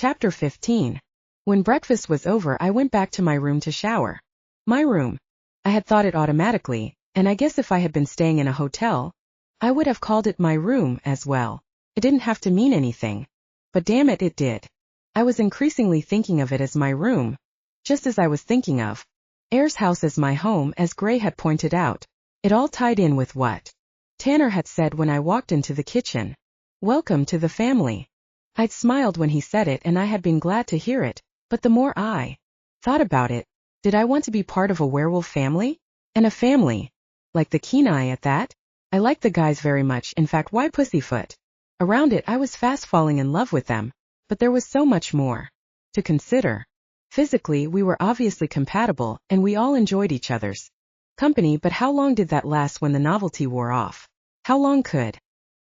Chapter 15. When breakfast was over, I went back to my room to shower. My room. I had thought it automatically, and I guess if I had been staying in a hotel, I would have called it my room as well. It didn't have to mean anything. But damn it, it did. I was increasingly thinking of it as my room, just as I was thinking of Ayre's house as my home, as Gray had pointed out. It all tied in with what Tanner had said when I walked into the kitchen. Welcome to the family. I'd smiled when he said it, and I had been glad to hear it, but the more I thought about it, did I want to be part of a werewolf family? And a family like the Kenai at that? I liked the guys very much, in fact, why pussyfoot around it, I was fast falling in love with them, but there was so much more to consider. Physically, we were obviously compatible, and we all enjoyed each other's company, but how long did that last when the novelty wore off? How long could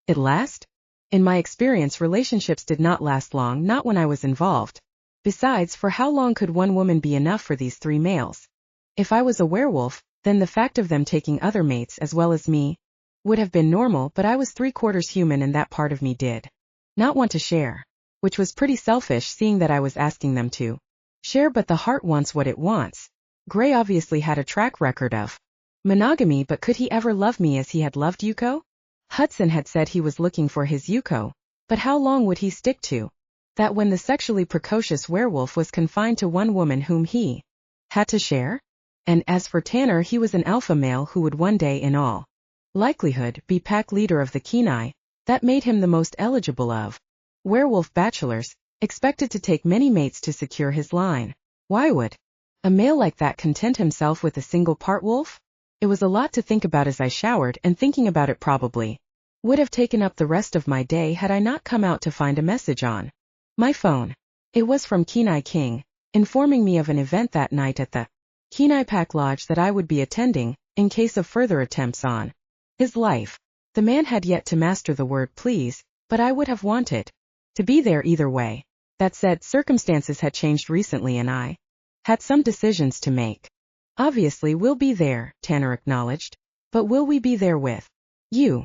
it last? In my experience, relationships did not last long, not when I was involved. Besides, for how long could one woman be enough for these three males? If I was a werewolf, then the fact of them taking other mates as well as me would have been normal, but I was 3/4 human, and that part of me did not want to share, which was pretty selfish seeing that I was asking them to share, but the heart wants what it wants. Gray obviously had a track record of monogamy, but could he ever love me as he had loved Yuko? Hudson had said he was looking for his Yuko, but how long would he stick to that when the sexually precocious werewolf was confined to one woman whom he had to share? And as for Tanner, he was an alpha male who would one day in all likelihood be pack leader of the Kenai. That made him the most eligible of werewolf bachelors, expected to take many mates to secure his line. Why would a male like that content himself with a single part wolf? It was a lot to think about as I showered, and thinking about it probably would have taken up the rest of my day had I not come out to find a message on my phone. It was from Kenai King, informing me of an event that night at the Kenai Pack Lodge that I would be attending, in case of further attempts on his life. The man had yet to master the word please, but I would have wanted to be there either way. That said, circumstances had changed recently and I had some decisions to make. Obviously we'll be there, Tanner acknowledged. But will we be there with you?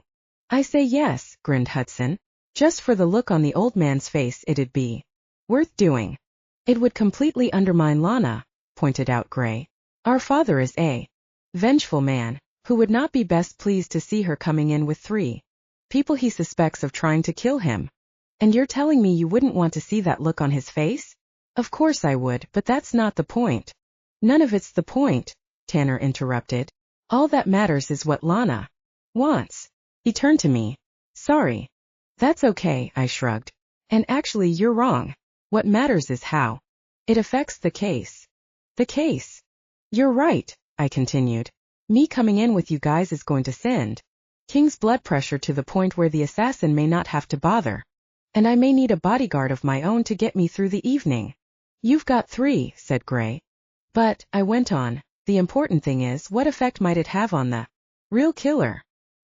I say yes, grinned Hudson. Just for the look on the old man's face, it'd be worth doing. It would completely undermine Lana, pointed out Gray. Our father is a vengeful man, who would not be best pleased to see her coming in with 3 people he suspects of trying to kill him. And you're telling me you wouldn't want to see that look on his face? Of course I would, but that's not the point. None of it's the point, Tanner interrupted. All that matters is what Lana wants. He turned to me. Sorry. That's okay, I shrugged. And actually, you're wrong. What matters is how it affects the case. The case. You're right, I continued. Me coming in with you guys is going to send King's blood pressure to the point where the assassin may not have to bother. And I may need a bodyguard of my own to get me through the evening. You've got 3, said Gray. But, I went on, the important thing is, what effect might it have on the real killer?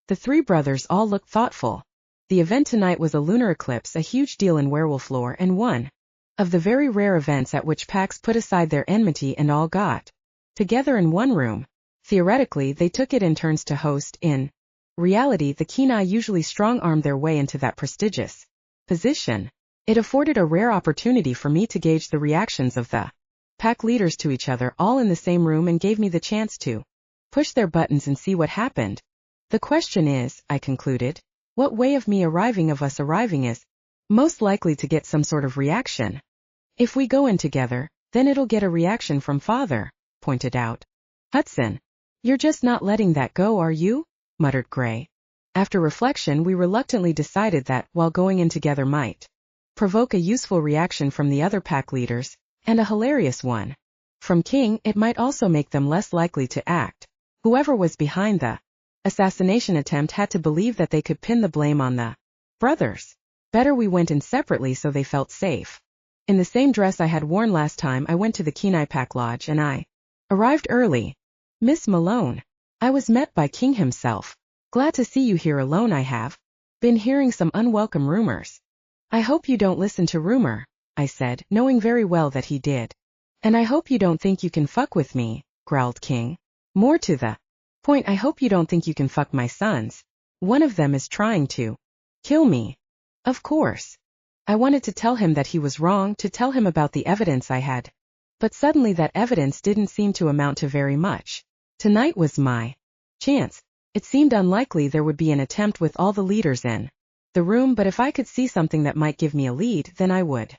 The 3 brothers all looked thoughtful. The event tonight was a lunar eclipse, a huge deal in werewolf lore, and one of the very rare events at which packs put aside their enmity and all got together in one room. Theoretically, they took it in turns to host. In reality, the Kenai usually strong-armed their way into that prestigious position. It afforded a rare opportunity for me to gauge the reactions of the pack leaders to each other all in the same room, and gave me the chance to push their buttons and see what happened. The question is, I concluded, what way of us arriving is most likely to get some sort of reaction? If we go in together, then it'll get a reaction from father, pointed out Hudson. You're just not letting that go, are you? Muttered Gray. After reflection, we reluctantly decided that, while going in together might provoke a useful reaction from the other pack leaders, and a hilarious one from King, it might also make them less likely to act. Whoever was behind the assassination attempt had to believe that they could pin the blame on the brothers. Better we went in separately so they felt safe. In the same dress I had worn last time I went to the Kenai Pack Lodge, and I arrived early. Miss Malone. I was met by King himself. Glad to see you here alone. I have been hearing some unwelcome rumors. I hope you don't listen to rumor, I said, knowing very well that he did. And I hope you don't think you can fuck with me, growled King. More to the point, I hope you don't think you can fuck my sons. One of them is trying to kill me. Of course. I wanted to tell him that he was wrong, to tell him about the evidence I had. But suddenly that evidence didn't seem to amount to very much. Tonight was my chance. It seemed unlikely there would be an attempt with all the leaders in the room, but if I could see something that might give me a lead, then I would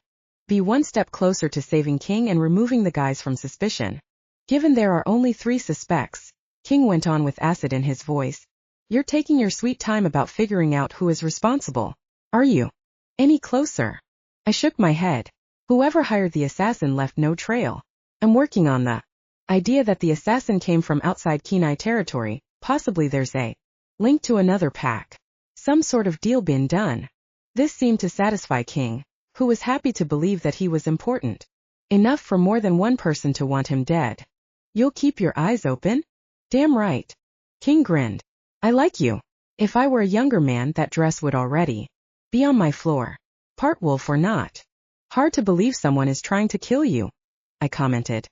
be one step closer to saving King and removing the guys from suspicion. Given there are only 3 suspects, King went on with acid in his voice, you're taking your sweet time about figuring out who is responsible. Are you any closer? I shook my head. Whoever hired the assassin left no trail. I'm working on the idea that the assassin came from outside Kenai territory, possibly there's a link to another pack. Some sort of deal been done. This seemed to satisfy King, who was happy to believe that he was important. Enough for more than one person to want him dead. You'll keep your eyes open? Damn right. King grinned. I like you. If I were a younger man, that dress would already be on my floor. Part wolf or not. Hard to believe someone is trying to kill you, I commented.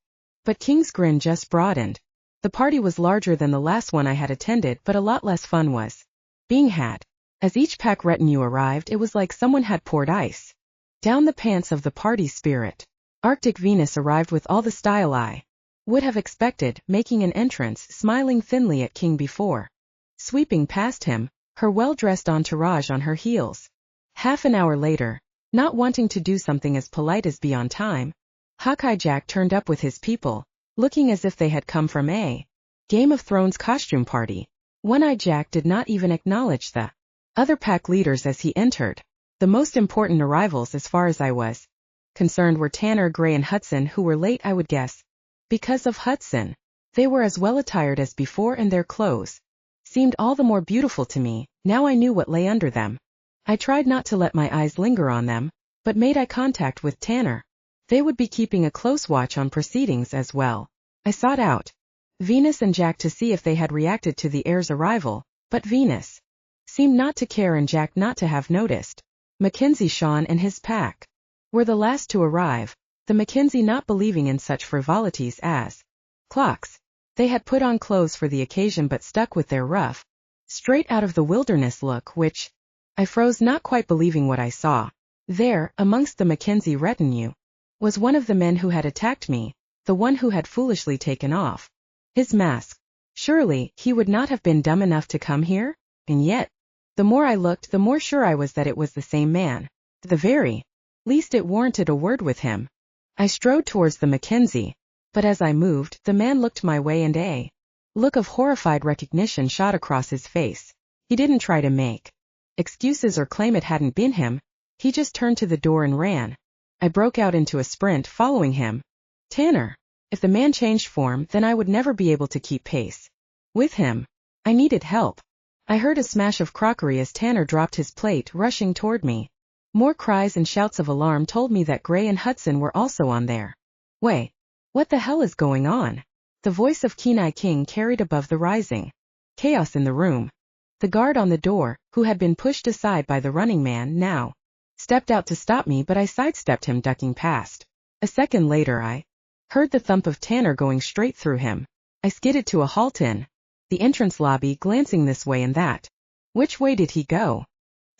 But King's grin just broadened. The party was larger than the last one I had attended, but a lot less fun was being had. As each pack retinue arrived, it was like someone had poured ice down the pants of the party spirit. Arctic Venus arrived with all the style I would have expected, making an entrance, smiling thinly at King before sweeping past him, her well-dressed entourage on her heels. Half an hour later, not wanting to do something as polite as be on time, Hawkeye Jack turned up with his people, looking as if they had come from a Game of Thrones costume party. One-Eyed Jack did not even acknowledge the other pack leaders as he entered. The most important arrivals as far as I was concerned were Tanner, Gray and Hudson, who were late, I would guess. Because of Hudson, they were as well attired as before, and their clothes seemed all the more beautiful to me. Now I knew what lay under them. I tried not to let my eyes linger on them, but made eye contact with Tanner. They would be keeping a close watch on proceedings as well. I sought out Venus and Jack to see if they had reacted to the heir's arrival, but Venus seemed not to care and Jack not to have noticed. Mackenzie Shawn and his pack were the last to arrive, the Mackenzie not believing in such frivolities as clocks. They had put on clothes for the occasion but stuck with their rough, straight out of the wilderness look, which I froze, not quite believing what I saw. There, amongst the Mackenzie retinue, was one of the men who had attacked me, the one who had foolishly taken off his mask. Surely, he would not have been dumb enough to come here? And yet, the more I looked, the more sure I was that it was the same man. At the very least it warranted a word with him. I strode towards the Mackenzie, but as I moved, the man looked my way and a look of horrified recognition shot across his face. He didn't try to make excuses or claim it hadn't been him. He just turned to the door and ran. I broke out into a sprint, following him. Tanner. If the man changed form, then I would never be able to keep pace with him. I needed help. I heard a smash of crockery as Tanner dropped his plate, rushing toward me. More cries and shouts of alarm told me that Gray and Hudson were also on their way. What the hell is going on? The voice of Kenai King carried above the rising chaos in the room. The guard on the door, who had been pushed aside by the running man, now stepped out to stop me, but I sidestepped him, ducking past. A second later I heard the thump of Tanner going straight through him. I skidded to a halt in the entrance lobby, glancing this way and that. Which way did he go?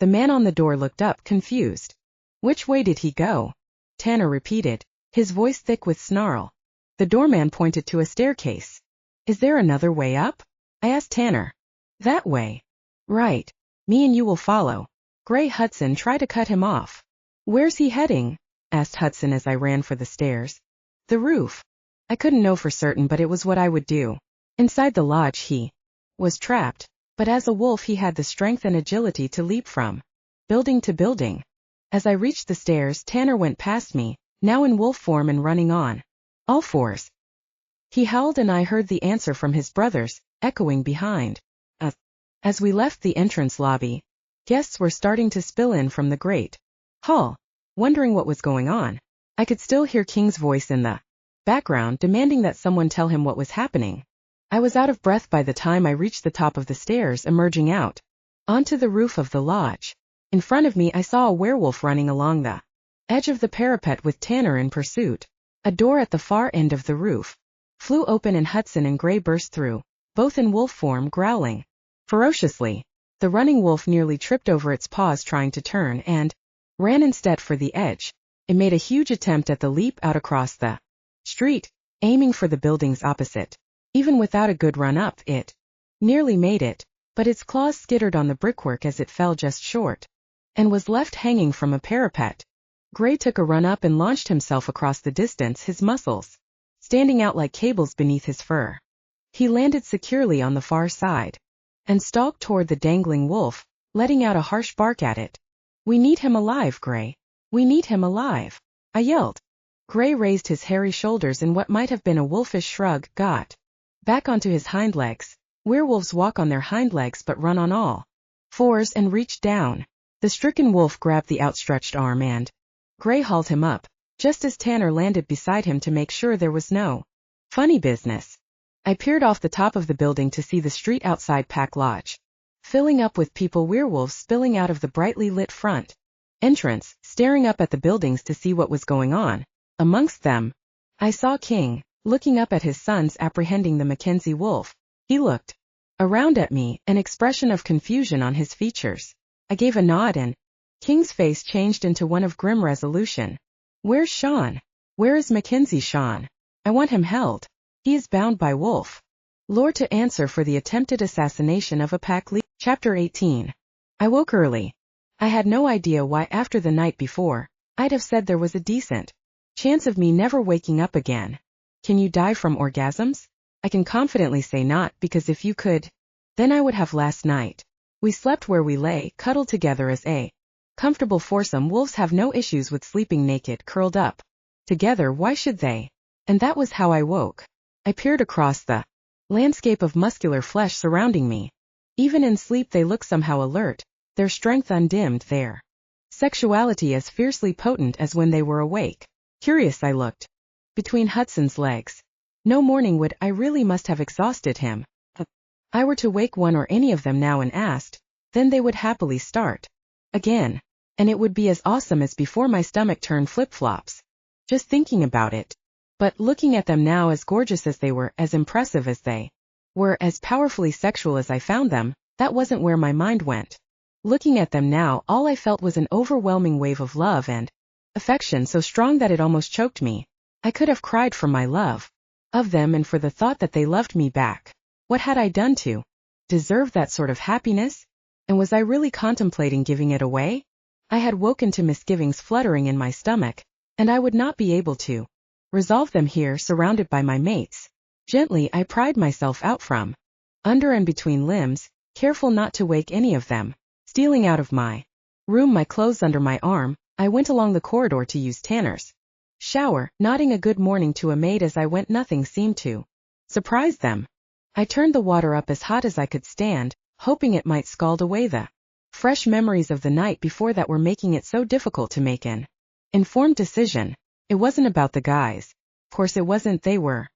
The man on the door looked up, confused. Which way did he go? Tanner repeated, his voice thick with snarl. The doorman pointed to a staircase. Is there another way up? I asked Tanner. That way. Right. Me and you will follow. Gray. Hudson tried to cut him off. Where's he heading? Asked Hudson as I ran for the stairs. The roof. I couldn't know for certain, but it was what I would do. Inside the lodge he was trapped, but as a wolf he had the strength and agility to leap from building to building. As I reached the stairs, Tanner went past me, now in wolf form and running on all fours. He howled and I heard the answer from his brothers, echoing behind us. As we left the entrance lobby, guests were starting to spill in from the great hall, wondering what was going on. I could still hear King's voice in the background, demanding that someone tell him what was happening. I was out of breath by the time I reached the top of the stairs, emerging out onto the roof of the lodge. In front of me I saw a werewolf running along the edge of the parapet with Tanner in pursuit. A door at the far end of the roof flew open and Hudson and Gray burst through, both in wolf form, growling ferociously. The running wolf nearly tripped over its paws trying to turn, and ran instead for the edge. It made a huge attempt at the leap out across the street, aiming for the buildings opposite. Even without a good run-up, it nearly made it, but its claws skittered on the brickwork as it fell just short, and was left hanging from a parapet. Gray took a run up and launched himself across the distance, his muscles standing out like cables beneath his fur. He landed securely on the far side, and stalked toward the dangling wolf, letting out a harsh bark at it. "We need him alive, Gray. We need him alive," I yelled. Gray raised his hairy shoulders in what might have been a wolfish shrug, got back onto his hind legs. Werewolves walk on their hind legs but run on all fours, and reached down. The stricken wolf grabbed the outstretched arm and Gray hauled him up, just as Tanner landed beside him to make sure there was no funny business. I peered off the top of the building to see the street outside Pack Lodge, filling up with people, werewolves spilling out of the brightly lit front entrance, staring up at the buildings to see what was going on. Amongst them, I saw King, looking up at his sons, apprehending the Mackenzie wolf. He looked around at me, an expression of confusion on his features. I gave a nod and King's face changed into one of grim resolution. "Where's Sean? Where is Mackenzie, Sean? I want him held. He is bound by Wolf lore to answer for the attempted assassination of a pack leader." Chapter 18. I woke early. I had no idea why after the night before. I'd have said there was a decent chance of me never waking up again. Can you die from orgasms? I can confidently say not, because if you could, then I would have last night. We slept where we lay, cuddled together as a comfortable foursome. Wolves have no issues with sleeping naked, curled up together, why should they? And that was how I woke. I peered across the landscape of muscular flesh surrounding me. Even in sleep they look somehow alert, their strength undimmed, their sexuality as fiercely potent as when they were awake. Curious I looked between Hudson's legs. No morning wood, I really must have exhausted him. If I were to wake one or any of them now and asked, then they would happily start again, and it would be as awesome as before. My stomach turned flip-flops just thinking about it. But looking at them now, as gorgeous as they were, as impressive as they were, as powerfully sexual as I found them, that wasn't where my mind went. Looking at them now, all I felt was an overwhelming wave of love and affection, so strong that it almost choked me. I could have cried for my love of them and for the thought that they loved me back. What had I done to deserve that sort of happiness? And was I really contemplating giving it away? I had woken to misgivings fluttering in my stomach, and I would not be able to resolve them here, surrounded by my mates. Gently I pried myself out from under and between limbs, careful not to wake any of them. Stealing out of my room, my clothes under my arm, I went along the corridor to use Tanner's shower, nodding a good morning to a maid as I went. Nothing seemed to surprise them. I turned the water up as hot as I could stand, hoping it might scald away the fresh memories of the night before that were making it so difficult to make an informed decision. It wasn't about the guys. Of course it wasn't. They were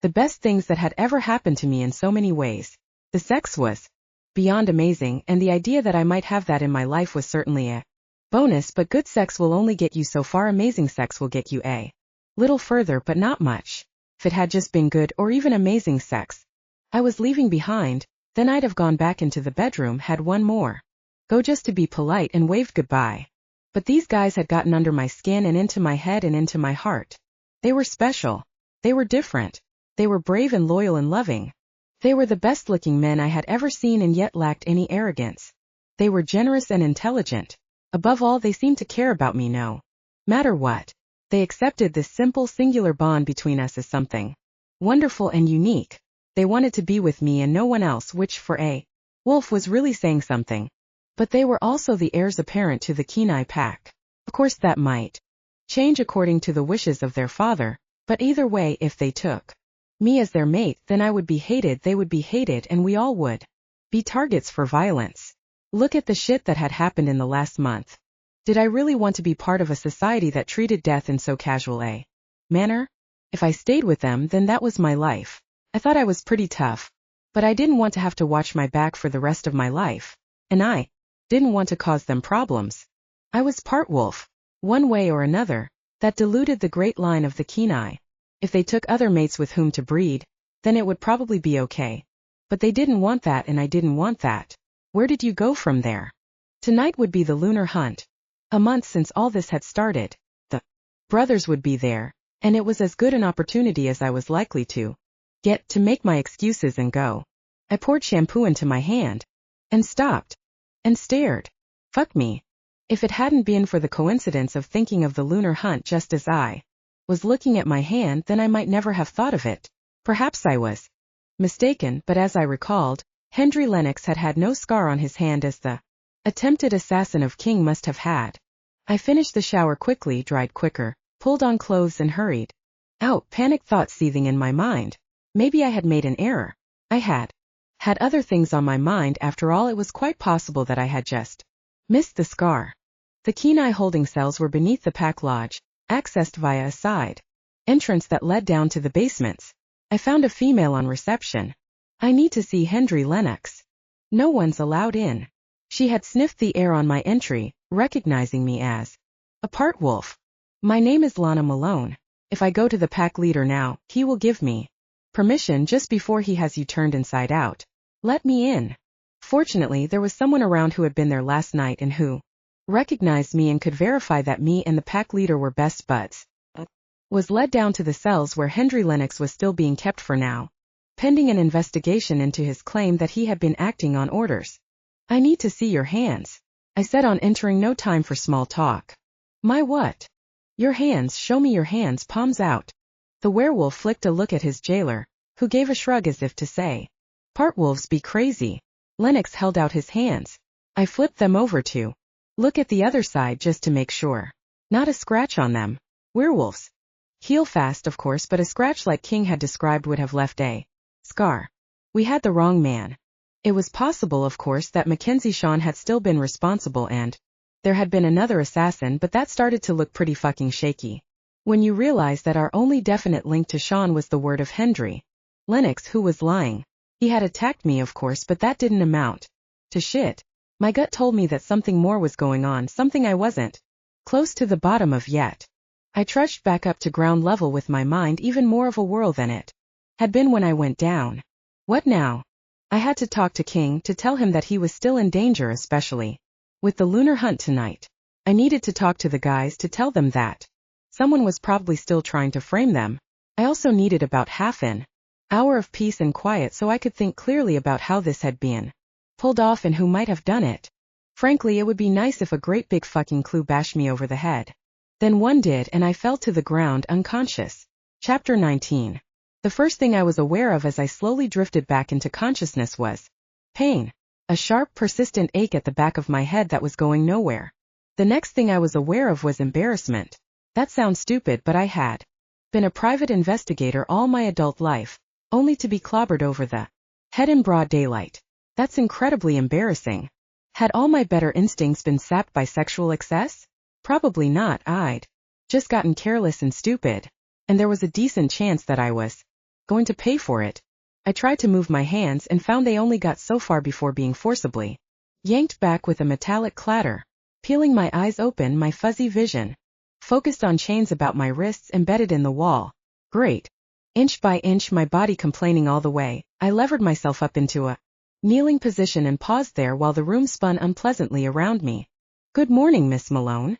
the best things that had ever happened to me in so many ways. The sex was beyond amazing, and the idea that I might have that in my life was certainly a bonus, but good sex will only get you so far. Amazing sex will get you a little further, but not much. If it had just been good or even amazing sex I was leaving behind, then I'd have gone back into the bedroom, had one more go just to be polite, and waved goodbye. But these guys had gotten under my skin and into my head and into my heart. They were special. They were different. They were brave and loyal and loving. They were the best-looking men I had ever seen and yet lacked any arrogance. They were generous and intelligent. Above all, they seemed to care about me no matter what. They accepted this simple, singular bond between us as something wonderful and unique. They wanted to be with me and no one else, which for a wolf was really saying something. But they were also the heirs apparent to the Kenai pack. Of course that might change according to the wishes of their father, but either way, if they took me as their mate, then I would be hated, they would be hated, and we all would be targets for violence. Look at the shit that had happened in the last month. Did I really want to be part of a society that treated death in so casual a manner? If I stayed with them, then that was my life. I thought I was pretty tough, but I didn't want to have to watch my back for the rest of my life, and I didn't want to cause them problems. I was part wolf, one way or another. That diluted the great line of the Kenai. If they took other mates with whom to breed, then it would probably be okay. But they didn't want that, and I didn't want that. Where did you go from there? Tonight would be the lunar hunt. A month since all this had started. The brothers would be there, and it was as good an opportunity as I was likely to get to make my excuses and go. I poured shampoo into my hand, and stopped, and stared. Fuck me. If it hadn't been for the coincidence of thinking of the lunar hunt just as I was looking at my hand, then I might never have thought of it. Perhaps I was mistaken, but as I recalled, Henry Lennox had had no scar on his hand as the attempted assassin of King must have had. I finished the shower quickly, dried quicker, pulled on clothes and hurried out, panic thoughts seething in my mind. Maybe I had made an error. I had other things on my mind. After all, it was quite possible that I had just missed the scar. The Kenai holding cells were beneath the pack lodge, accessed via a side entrance that led down to the basements. I found a female on reception. I need to see Henry Lennox. No one's allowed in. She had sniffed the air on my entry, recognizing me as a part wolf. My name is Lana Malone. If I go to the pack leader now, he will give me permission just before he has you turned inside out. Let me in. Fortunately, there was someone around who had been there last night and who recognized me and could verify that me and the pack leader were best buds. Was led down to the cells where Henry Lennox was still being kept for now, pending an investigation into his claim that he had been acting on orders. I need to see your hands, I said on entering. No time for small talk. My what? Your hands, show me your hands, palms out. The werewolf flicked a look at his jailer, who gave a shrug as if to say, part wolves be crazy. Lennox held out his hands. I flipped them over to look at the other side just to make sure. Not a scratch on them. Werewolves. Heal fast, of course, but a scratch like King had described would have left a scar. We had the wrong man. It was possible, of course, that Mackenzie Shawn had still been responsible and there had been another assassin, but that started to look pretty fucking shaky. When you realize that our only definite link to Shawn was the word of Henry Lennox, who was lying. He had attacked me, of course, but that didn't amount to shit. My gut told me that something more was going on, something I wasn't close to the bottom of yet. I trudged back up to ground level with my mind even more of a whirl than it had been when I went down. What now? I had to talk to King to tell him that he was still in danger, especially with the lunar hunt tonight. I needed to talk to the guys to tell them that someone was probably still trying to frame them. I also needed about half an hour of peace and quiet so I could think clearly about how this had been pulled off and who might have done it. Frankly, it would be nice if a great big fucking clue bashed me over the head. Then one did, and I fell to the ground unconscious. Chapter 19. The first thing I was aware of as I slowly drifted back into consciousness was pain. A sharp, persistent ache at the back of my head that was going nowhere. The next thing I was aware of was embarrassment. That sounds stupid, but I had been a private investigator all my adult life, only to be clobbered over the head in broad daylight. That's incredibly embarrassing. Had all my better instincts been sapped by sexual excess? Probably not. I'd just gotten careless and stupid, and there was a decent chance that I was going to pay for it. I tried to move my hands and found they only got so far before being forcibly yanked back with a metallic clatter. Peeling my eyes open, my fuzzy vision focused on chains about my wrists embedded in the wall. Great. Inch by inch, my body complaining all the way, I levered myself up into a kneeling position and paused there while the room spun unpleasantly around me. Good morning, Miss Malone.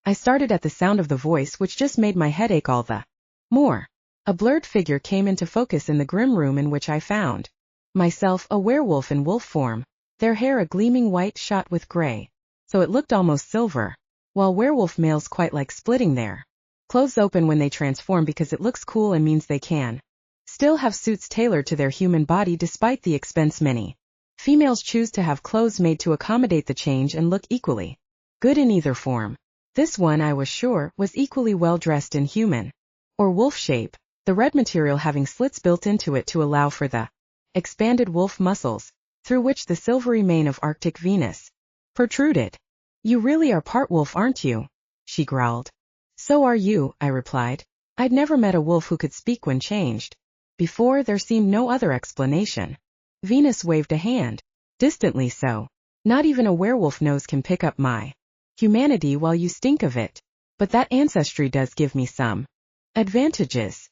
I started at the sound of the voice, which just made my head ache all the more. A blurred figure came into focus in the grim room in which I found myself, a werewolf in wolf form, their hair a gleaming white shot with gray, so it looked almost silver, while werewolf males quite like splitting their clothes open when they transform because it looks cool and means they can still have suits tailored to their human body despite the expense. Many females choose to have clothes made to accommodate the change and look equally good in either form. This one, I was sure, was equally well dressed in human or wolf shape, the red material having slits built into it to allow for the expanded wolf muscles, through which the silvery mane of Arctic Venus protruded. You really are part wolf, aren't you? She growled. So are you, I replied. I'd never met a wolf who could speak when changed. Before, there seemed no other explanation. Venus waved a hand. Distantly so. Not even a werewolf nose can pick up my humanity while you stink of it. But that ancestry does give me some advantages.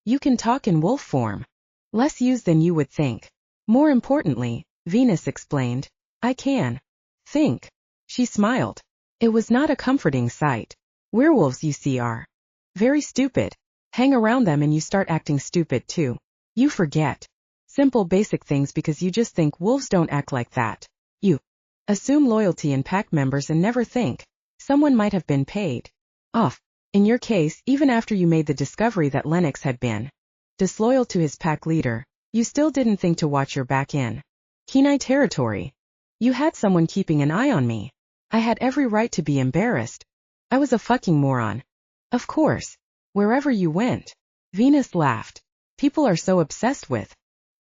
You can talk in wolf form. Less used than you would think. More importantly, Venus explained, I can think. She smiled. It was not a comforting sight. Werewolves, you see, are very stupid. Hang around them and you start acting stupid too. You forget simple basic things because you just think wolves don't act like that. You assume loyalty in pack members and never think someone might have been paid off. In your case, even after you made the discovery that Lennox had been disloyal to his pack leader, you still didn't think to watch your back in Kenai territory. You had someone keeping an eye on me. I had every right to be embarrassed. I was a fucking moron. Of course. Wherever you went. Venus laughed. People are so obsessed with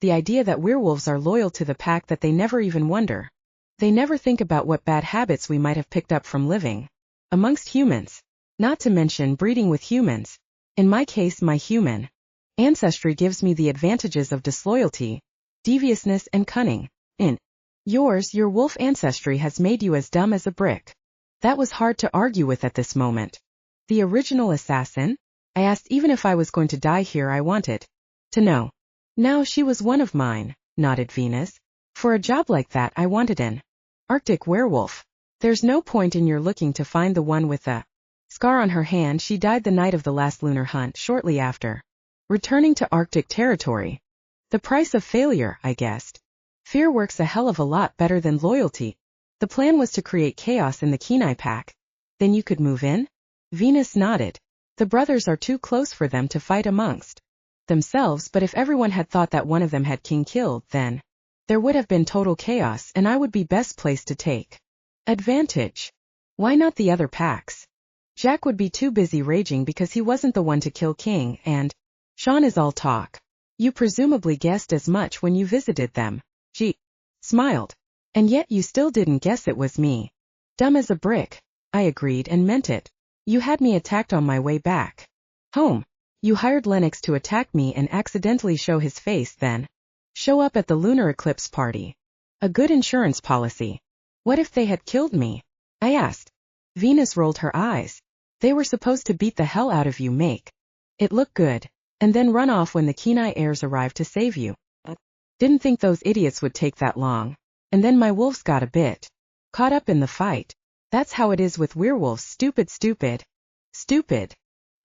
the idea that werewolves are loyal to the pack that they never even wonder. They never think about what bad habits we might have picked up from living amongst humans. Not to mention breeding with humans. In my case, my human ancestry gives me the advantages of disloyalty, deviousness, and cunning. In yours, your wolf ancestry has made you as dumb as a brick. That was hard to argue with at this moment. The original assassin? I asked. Even if I was going to die here, I wanted to know. Now she was one of mine, nodded Venus. For a job like that, I wanted an Arctic werewolf. There's no point in your looking to find the one with the scar on her hand. She died the night of the last lunar hunt, shortly after returning to Arctic territory. The price of failure, I guessed. Fear works a hell of a lot better than loyalty. The plan was to create chaos in the Kenai pack. Then you could move in? Venus nodded. The brothers are too close for them to fight amongst themselves, but if everyone had thought that one of them had King killed, then there would have been total chaos and I would be best placed to take advantage. Why not the other packs? Jack would be too busy raging because he wasn't the one to kill King, and Sean is all talk. You presumably guessed as much when you visited them. She smiled. And yet you still didn't guess it was me. Dumb as a brick. I agreed and meant it. You had me attacked on my way back home. You hired Lennox to attack me and accidentally show his face, then show up at the lunar eclipse party. A good insurance policy. What if they had killed me? I asked. Venus rolled her eyes. They were supposed to beat the hell out of you, make it look good, and then run off when the Kenai heirs arrived to save you. Didn't think those idiots would take that long. And then my wolves got a bit caught up in the fight. That's how it is with werewolves. Stupid. Stupid.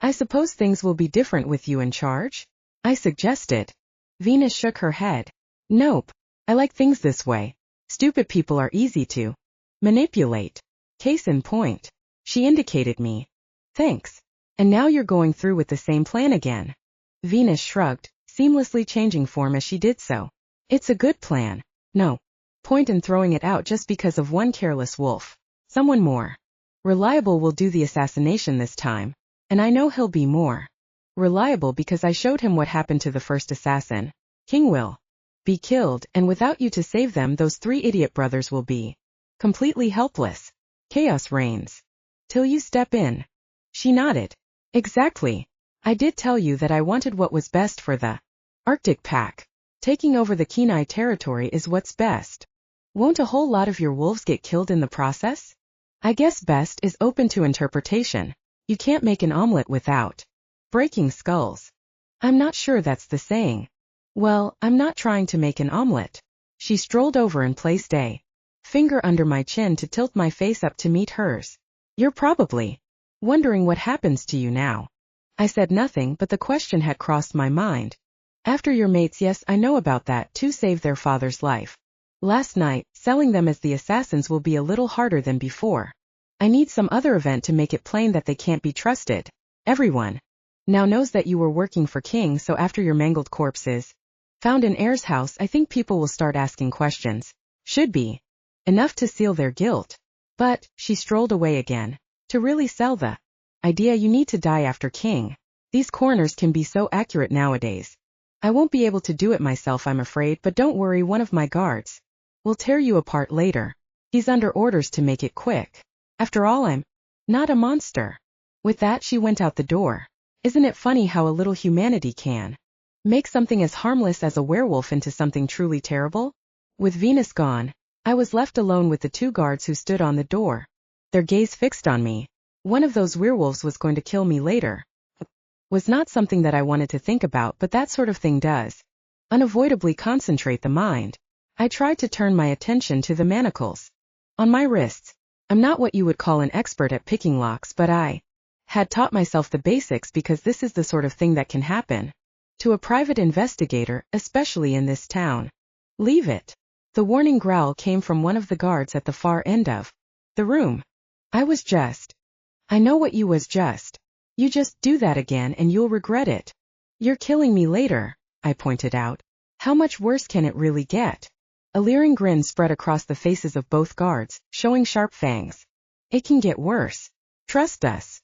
I suppose things will be different with you in charge? I suggested. Venus shook her head. Nope. I like things this way. Stupid people are easy to manipulate. Case in point. She indicated me. Thanks. And now you're going through with the same plan again. Venus shrugged, seamlessly changing form as she did so. It's a good plan. No point in throwing it out just because of one careless wolf. Someone more reliable will do the assassination this time, and I know he'll be more reliable because I showed him what happened to the first assassin. King will be killed, and without you to save them, those three idiot brothers will be completely helpless. Chaos reigns till you step in. She nodded. Exactly. I did tell you that I wanted what was best for the Arctic pack. Taking over the Kenai territory is what's best. Won't a whole lot of your wolves get killed in the process? I guess best is open to interpretation. You can't make an omelet without breaking skulls. I'm not sure that's the saying. Well, I'm not trying to make an omelet. She strolled over and placed a finger under my chin to tilt my face up to meet hers. You're probably wondering what happens to you now. I said nothing, but the question had crossed my mind. After your mates, yes, I know about that, to save their father's life last night, selling them as the assassins will be a little harder than before. I need some other event to make it plain that they can't be trusted. Everyone now knows that you were working for King, so after your mangled corpse is found in Heir's house, I think people will start asking questions. Should be enough to seal their guilt. But, she strolled away again. To really sell the idea, you need to die after King. These coroners can be so accurate nowadays. I won't be able to do it myself, I'm afraid, but don't worry, one of my guards will tear you apart later. He's under orders to make it quick. After all, I'm not a monster. With that, she went out the door. Isn't it funny how a little humanity can make something as harmless as a werewolf into something truly terrible? With Venus gone, I was left alone with the two guards who stood on the door, their gaze fixed on me. One of those werewolves was going to kill me later. Was not something that I wanted to think about, but that sort of thing does unavoidably concentrate the mind. I tried to turn my attention to the manacles on my wrists. I'm not what you would call an expert at picking locks, but I had taught myself the basics because this is the sort of thing that can happen to a private investigator, especially in this town. Leave it. The warning growl came from one of the guards at the far end of the room. I know what you was just. You just do that again and you'll regret it. You're killing me later, I pointed out. How much worse can it really get? A leering grin spread across the faces of both guards, showing sharp fangs. It can get worse. Trust us.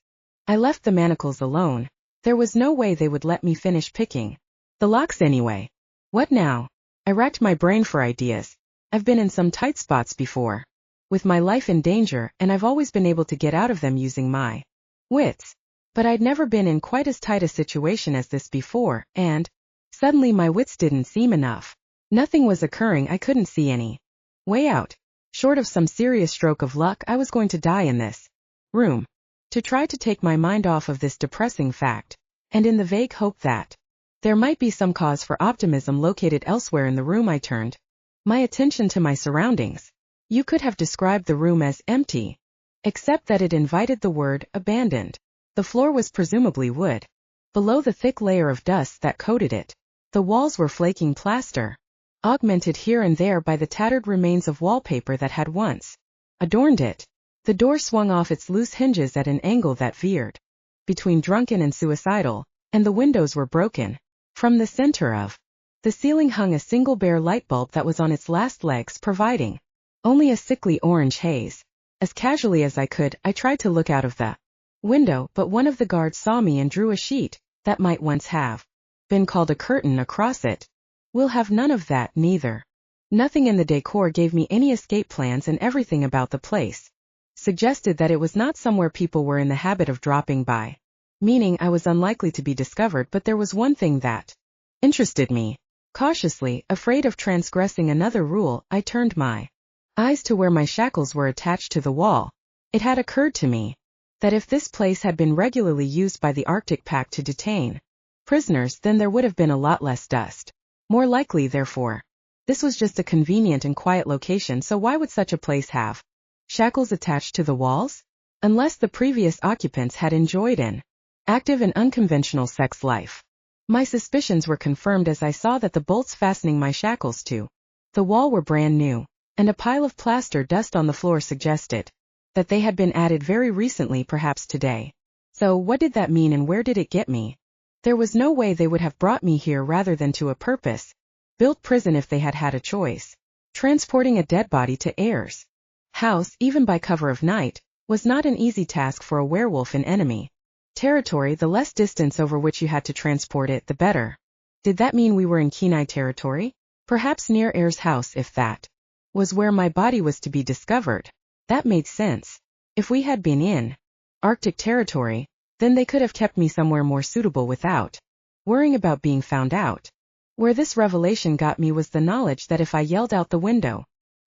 I left the manacles alone. There was no way they would let me finish picking the locks anyway. What now? I racked my brain for ideas. I've been in some tight spots before, with my life in danger, and I've always been able to get out of them using my wits. But I'd never been in quite as tight a situation as this before, and suddenly my wits didn't seem enough. Nothing was occurring. I couldn't see any way out. Short of some serious stroke of luck, I was going to die in this room. To try to take my mind off of this depressing fact, and in the vague hope that there might be some cause for optimism located elsewhere in the room, I turned my attention to my surroundings. You could have described the room as empty, except that it invited the word abandoned. The floor was presumably wood. Below the thick layer of dust that coated it, the walls were flaking plaster, augmented here and there by the tattered remains of wallpaper that had once adorned it. The door swung off its loose hinges at an angle that veered between drunken and suicidal, and the windows were broken. From the center of the ceiling hung a single bare light bulb that was on its last legs, providing only a sickly orange haze. As casually as I could, I tried to look out of the window, but one of the guards saw me and drew a sheet that might once have been called a curtain across it. We'll have none of that, neither. Nothing in the decor gave me any escape plans, and everything about the place suggested that it was not somewhere people were in the habit of dropping by, meaning I was unlikely to be discovered. But there was one thing that interested me. Cautiously, afraid of transgressing another rule, I turned my eyes to where my shackles were attached to the wall. It had occurred to me that if this place had been regularly used by the Arctic Pack to detain prisoners, then there would have been a lot less dust. More likely, therefore, this was just a convenient and quiet location, so why would such a place have shackles attached to the walls? Unless the previous occupants had enjoyed an active and unconventional sex life. My suspicions were confirmed as I saw that the bolts fastening my shackles to the wall were brand new, and a pile of plaster dust on the floor suggested that they had been added very recently, perhaps today. So what did that mean, and where did it get me? There was no way they would have brought me here rather than to a purpose-built prison if they had had a choice. Transporting a dead body to Ayers' house, even by cover of night, was not an easy task for a werewolf in enemy territory. The less distance over which you had to transport it, the better. Did that mean we were in Kenai territory? Perhaps near Ayers' house, if that was where my body was to be discovered. That made sense. If we had been in Arctic territory, then they could have kept me somewhere more suitable without worrying about being found out. Where this revelation got me was the knowledge that if I yelled out the window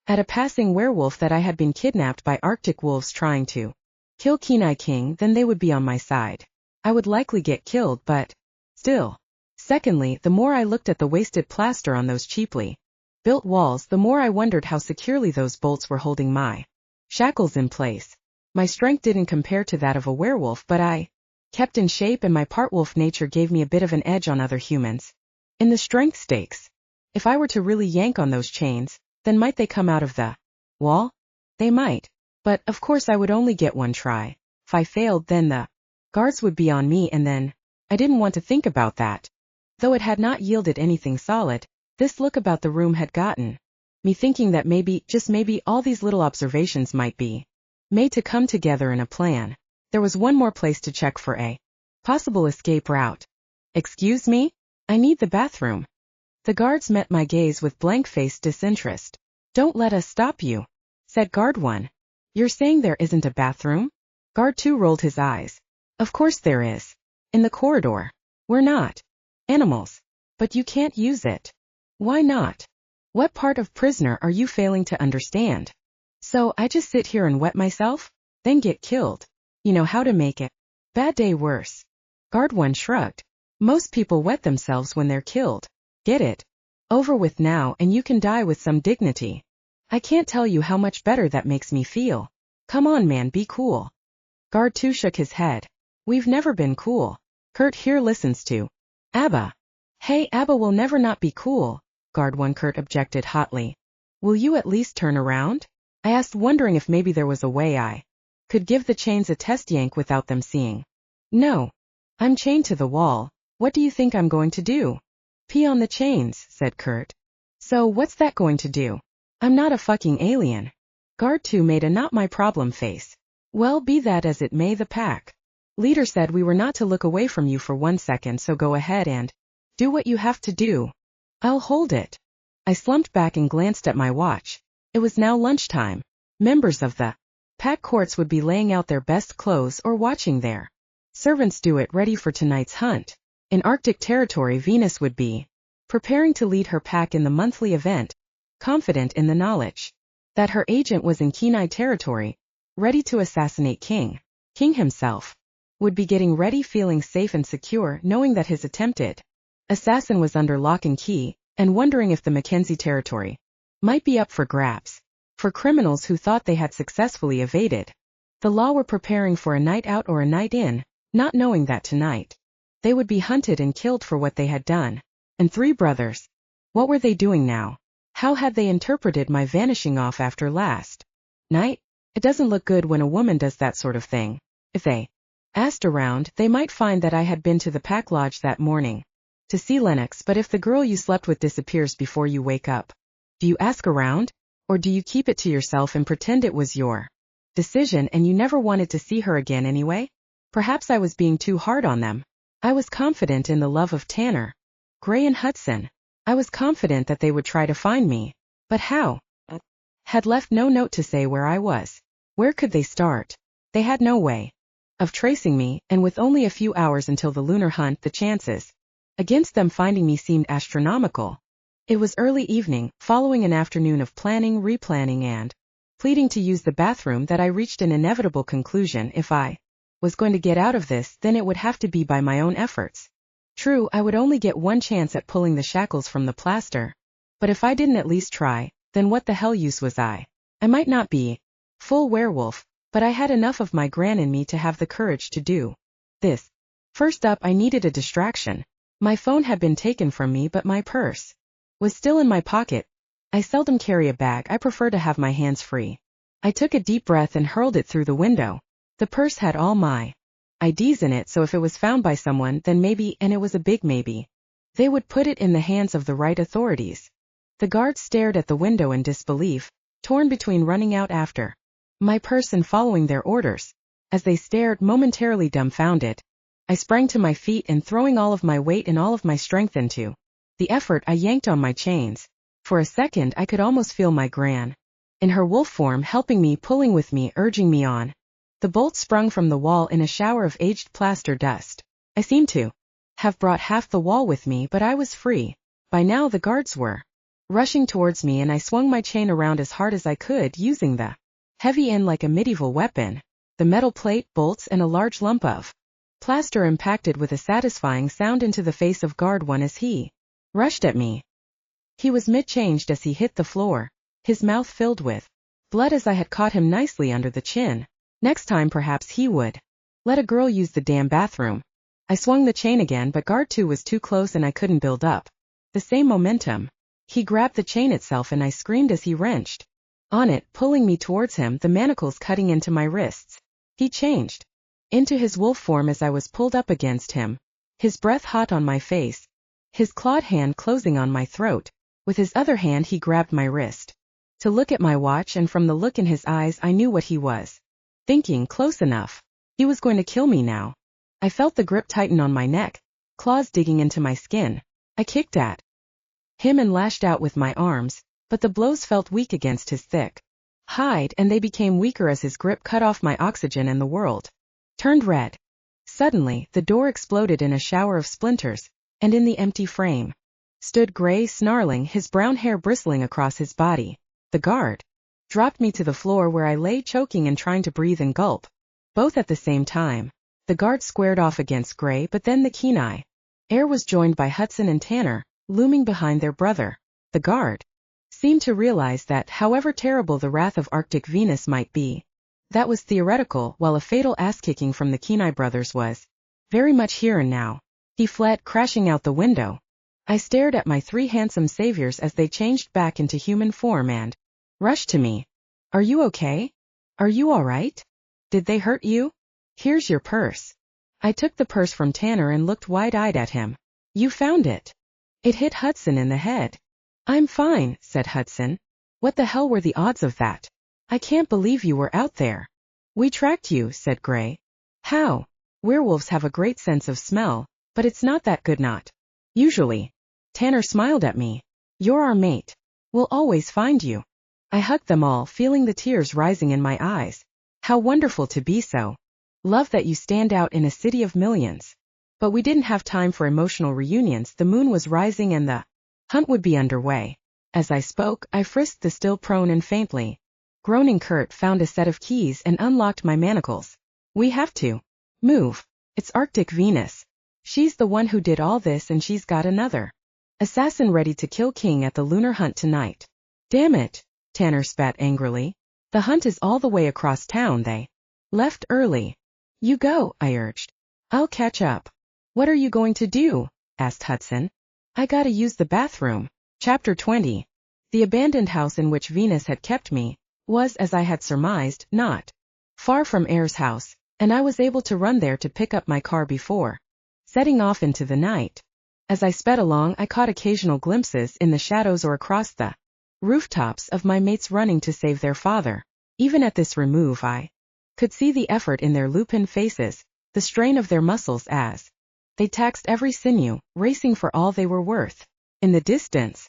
at a passing werewolf that I had been kidnapped by Arctic wolves trying to kill Kenai King, then they would be on my side. I would likely get killed, but still. Secondly, the more I looked at the wasted plaster on those cheaply built walls, the more I wondered how securely those bolts were holding my shackles in place. My strength didn't compare to that of a werewolf, but I kept in shape, and my part-wolf nature gave me a bit of an edge on other humans in the strength stakes. If I were to really yank on those chains, then might they come out of the wall? They might. But, of course, I would only get one try. If I failed, then the guards would be on me, and then I didn't want to think about that. Though it had not yielded anything solid, this look about the room had gotten me thinking that maybe, just maybe, all these little observations might be made to come together in a plan. There was one more place to check for a possible escape route. Excuse me? I need the bathroom. The guards met my gaze with blank-faced disinterest. Don't let us stop you, said Guard 1. You're saying there isn't a bathroom? Guard 2 rolled his eyes. Of course there is. In the corridor. We're not animals. But you can't use it. Why not? What part of prisoner are you failing to understand? So I just sit here and wet myself? Then get killed. You know how to make it bad day worse. Guard 1 shrugged. Most people wet themselves when they're killed. Get it over with now, and you can die with some dignity. I can't tell you how much better that makes me feel. Come on man, be cool. Guard 2 shook his head. We've never been cool. Kurt here listens to Abba. Hey, Abba will never not be cool, Guard 1 Kurt objected hotly. Will you at least turn around? I asked, wondering if maybe there was a way I could give the chains a test yank without them seeing. No. I'm chained to the wall. What do you think I'm going to do? Pee on the chains, said Kurt. So what's that going to do? I'm not a fucking alien. Guard 2 made a not my problem face. Well, be that as it may, the pack leader said we were not to look away from you for 1 second, so go ahead and do what you have to do. I'll hold it. I slumped back and glanced at my watch. It was now lunchtime. Members of the pack courts would be laying out their best clothes or watching their servants do it ready for tonight's hunt. In Arctic territory, Venus would be preparing to lead her pack in the monthly event, confident in the knowledge that her agent was in Kenai territory, ready to assassinate King. King himself would be getting ready, feeling safe and secure, knowing that his attempted assassin was under lock and key, and wondering if the Mackenzie territory might be up for grabs for criminals who thought they had successfully evaded the law, were preparing for a night out or a night in, not knowing that tonight they would be hunted and killed for what they had done. And 3 brothers. What were they doing now? How had they interpreted my vanishing off after last night? It doesn't look good when a woman does that sort of thing. If they asked around, they might find that I had been to the pack lodge that morning to see Lennox, but if the girl you slept with disappears before you wake up, do you ask around? Or do you keep it to yourself and pretend it was your decision and you never wanted to see her again anyway? Perhaps I was being too hard on them. I was confident in the love of Tanner, Gray and Hudson. I was confident that they would try to find me. But how? Had left no note to say where I was. Where could they start? They had no way of tracing me, and with only a few hours until the lunar hunt, the chances against them finding me seemed astronomical. It was early evening, following an afternoon of planning, replanning, and pleading to use the bathroom, that I reached an inevitable conclusion. If I was going to get out of this, then it would have to be by my own efforts. True, I would only get one chance at pulling the shackles from the plaster. But if I didn't at least try, then what the hell use was I? I might not be full werewolf, but I had enough of my gran in me to have the courage to do this. First up, I needed a distraction. My phone had been taken from me, but my purse was still in my pocket. I seldom carry a bag, I prefer to have my hands free. I took a deep breath and hurled it through the window. The purse had all my IDs in it, so if it was found by someone, then maybe, and it was a big maybe, they would put it in the hands of the right authorities. The guards stared at the window in disbelief, torn between running out after my purse and following their orders. As they stared, momentarily dumbfounded, I sprang to my feet and, throwing all of my weight and all of my strength into the effort, I yanked on my chains. For a second I could almost feel my gran in her wolf form helping me, pulling with me, urging me on. The bolt sprung from the wall in a shower of aged plaster dust. I seemed to have brought half the wall with me, but I was free. By now the guards were rushing towards me, and I swung my chain around as hard as I could, using the heavy end like a medieval weapon. The metal plate, bolts, and a large lump of plaster impacted with a satisfying sound into the face of guard 1 as he rushed at me. He was mid-changed as he hit the floor, his mouth filled with blood, as I had caught him nicely under the chin. Next time perhaps he would let a girl use the damn bathroom. I swung the chain again, but guard 2 was too close and I couldn't build up the same momentum. He grabbed the chain itself and I screamed as he wrenched on it, pulling me towards him, the manacles cutting into my wrists. He changed into his wolf form as I was pulled up against him, his breath hot on my face, his clawed hand closing on my throat. With his other hand he grabbed my wrist to look at my watch, and from the look in his eyes I knew what he was thinking. Close enough. He was going to kill me now. I felt the grip tighten on my neck, claws digging into my skin. I kicked at him and lashed out with my arms, but the blows felt weak against his thick hide, and they became weaker as his grip cut off my oxygen and the world turned red. Suddenly, the door exploded in a shower of splinters, and in the empty frame stood Gray, snarling, his brown hair bristling across his body. The guard dropped me to the floor, where I lay choking and trying to breathe and gulp, both at the same time. The guard squared off against Gray, but then the Kenai air was joined by Hudson and Tanner, looming behind their brother. The guard seemed to realize that, however terrible the wrath of Arctic Venus might be, That was theoretical, while a fatal ass-kicking from the Kenai brothers was very much here and now. He fled, crashing out the window. I stared at my 3 handsome saviors as they changed back into human form and rushed to me. Are you okay? Are you all right? Did they hurt you? Here's your purse. I took the purse from Tanner and looked wide-eyed at him. You found it. It hit Hudson in the head. I'm fine, said Hudson. What the hell were the odds of that? I can't believe you were out there. We tracked you, said Gray. How? Werewolves have a great sense of smell, but it's not that good not. Usually. Tanner smiled at me. You're our mate. We'll always find you. I hugged them all, feeling the tears rising in my eyes. How wonderful to be so. Love that you stand out in a city of millions. But we didn't have time for emotional reunions. The moon was rising and the hunt would be underway. As I spoke, I frisked the still prone and faintly groaning Kurt, found a set of keys and unlocked my manacles. We have to move. It's Arctic Venus. She's the one who did all this, and she's got another assassin ready to kill King at the lunar hunt tonight. Damn it, Tanner spat angrily. The hunt is all the way across town. They left early. You go, I urged. I'll catch up. What are you going to do? Asked Hudson. I gotta use the bathroom. Chapter 20. The abandoned house in which Venus had kept me was, as I had surmised, not far from Ayre's house, and I was able to run there to pick up my car before setting off into the night. As I sped along, I caught occasional glimpses in the shadows or across the rooftops of my mates running to save their father. Even at this remove, I could see the effort in their lupin faces, the strain of their muscles as they taxed every sinew, racing for all they were worth. In the distance,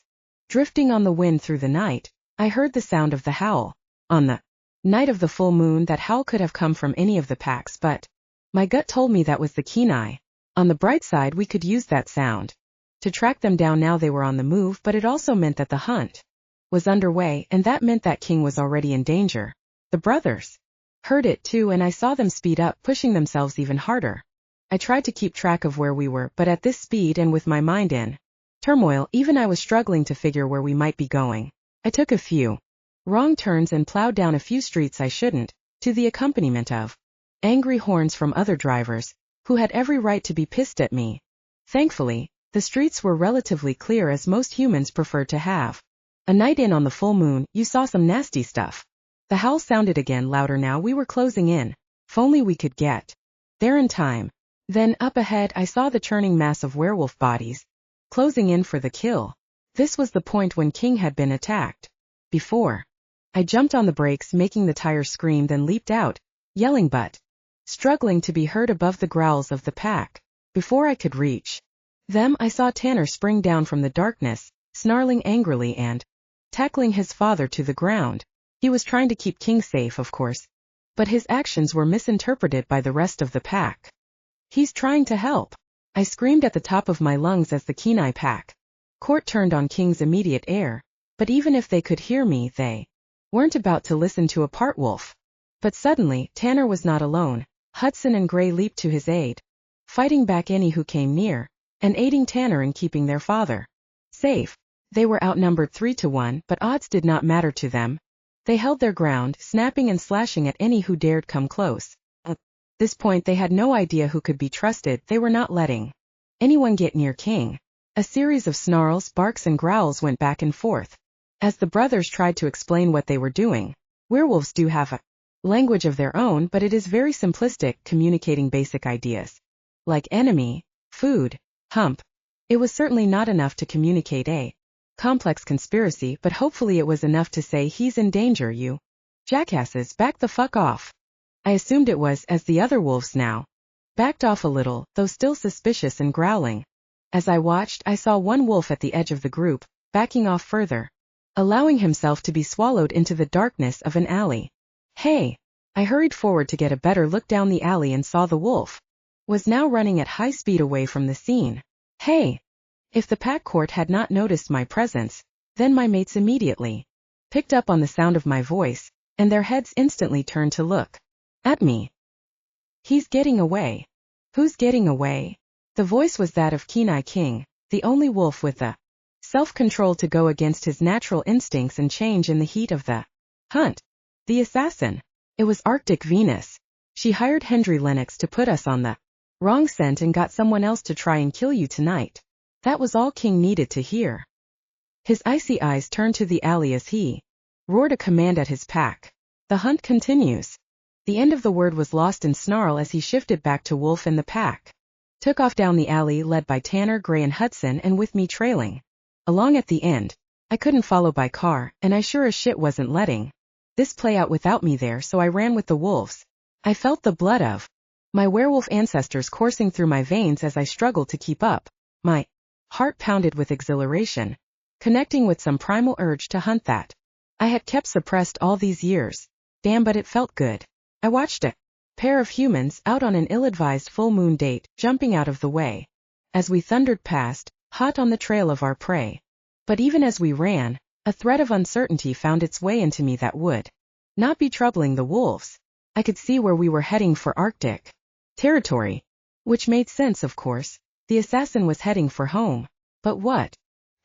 drifting on the wind through the night, I heard the sound of the howl. On the night of the full moon, that howl could have come from any of the packs, but my gut told me that was the Kenai. On the bright side, we could use that sound to track them down now they were on the move, but it also meant that the hunt was underway, and that meant that King was already in danger. The brothers heard it too, and I saw them speed up, pushing themselves even harder. I tried to keep track of where we were, but at this speed and with my mind in turmoil, even I was struggling to figure where we might be going. I took a few wrong turns and plowed down a few streets I shouldn't, to the accompaniment of angry horns from other drivers, who had every right to be pissed at me. Thankfully, the streets were relatively clear, as most humans preferred to have a night in on the full moon. You saw some nasty stuff. The howl sounded again, louder now. We were closing in. If only we could get there in time. Then, up ahead, I saw the churning mass of werewolf bodies, closing in for the kill. This was the point when King had been attacked before. I jumped on the brakes, making the tires scream, then leaped out, yelling but struggling to be heard above the growls of the pack. Before I could reach them, I saw Tanner spring down from the darkness, snarling angrily and tackling his father to the ground. He was trying to keep King safe, of course, but his actions were misinterpreted by the rest of the pack. He's trying to help, I screamed at the top of my lungs as the Kenai pack court turned on King's immediate heir. But even if they could hear me, they weren't about to listen to a part wolf. But suddenly, Tanner was not alone. Hudson and Gray leaped to his aid, fighting back any who came near, and aiding Tanner in keeping their father safe. They were outnumbered 3-1, but odds did not matter to them. They held their ground, snapping and slashing at any who dared come close. At this point, they had no idea who could be trusted. They were not letting anyone get near King. A series of snarls, barks, and growls went back and forth as the brothers tried to explain what they were doing. Werewolves do have a language of their own, but it is very simplistic, communicating basic ideas like enemy, food, hump. It was certainly not enough to communicate a complex conspiracy, but hopefully it was enough to say, he's in danger, you jackasses, back the fuck off. I assumed it was, as the other wolves now backed off a little, though still suspicious and growling. As I watched, I saw one wolf at the edge of the group, backing off further, allowing himself to be swallowed into the darkness of an alley. Hey! I hurried forward to get a better look down the alley and saw the wolf was now running at high speed away from the scene. Hey! If the pack court had not noticed my presence, then my mates immediately picked up on the sound of my voice, and their heads instantly turned to look at me. He's getting away. Who's getting away? The voice was that of Kenai King, the only wolf with the self-control to go against his natural instincts and change in the heat of the hunt. The assassin. It was Arctic Venus. She hired Henry Lennox to put us on the wrong scent and got someone else to try and kill you tonight. That was all King needed to hear. His icy eyes turned to the alley as he roared a command at his pack. The hunt continues. The end of the word was lost in snarl as he shifted back to Wolf and the pack. Took off down the alley led by Tanner, Gray and Hudson and with me trailing along at the end. I couldn't follow by car, and I sure as shit wasn't letting this play out without me there, so I ran with the wolves. I felt the blood of my werewolf ancestors coursing through my veins as I struggled to keep up. My heart pounded with exhilaration, connecting with some primal urge to hunt that I had kept suppressed all these years. Damn, but it felt good. I watched a pair of humans out on an ill-advised full moon date, jumping out of the way as we thundered past, hot on the trail of our prey. But even as we ran, a thread of uncertainty found its way into me that would not be troubling the wolves. I could see where we were heading for Arctic territory, which made sense, of course. The assassin was heading for home. But what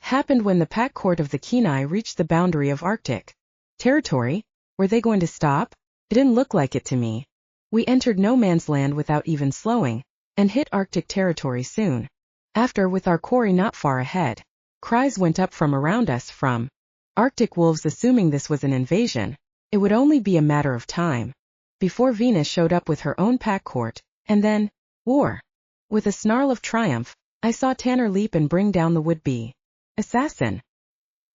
happened when the pack court of the Kenai reached the boundary of Arctic territory? Were they going to stop? It didn't look like it to me. We entered no man's land without even slowing, and hit Arctic territory soon after with our quarry not far ahead. Cries went up from around us from Arctic wolves, assuming this was an invasion. It would only be a matter of time before Venus showed up with her own pack court, and then war. With a snarl of triumph, I saw Tanner leap and bring down the would-be assassin.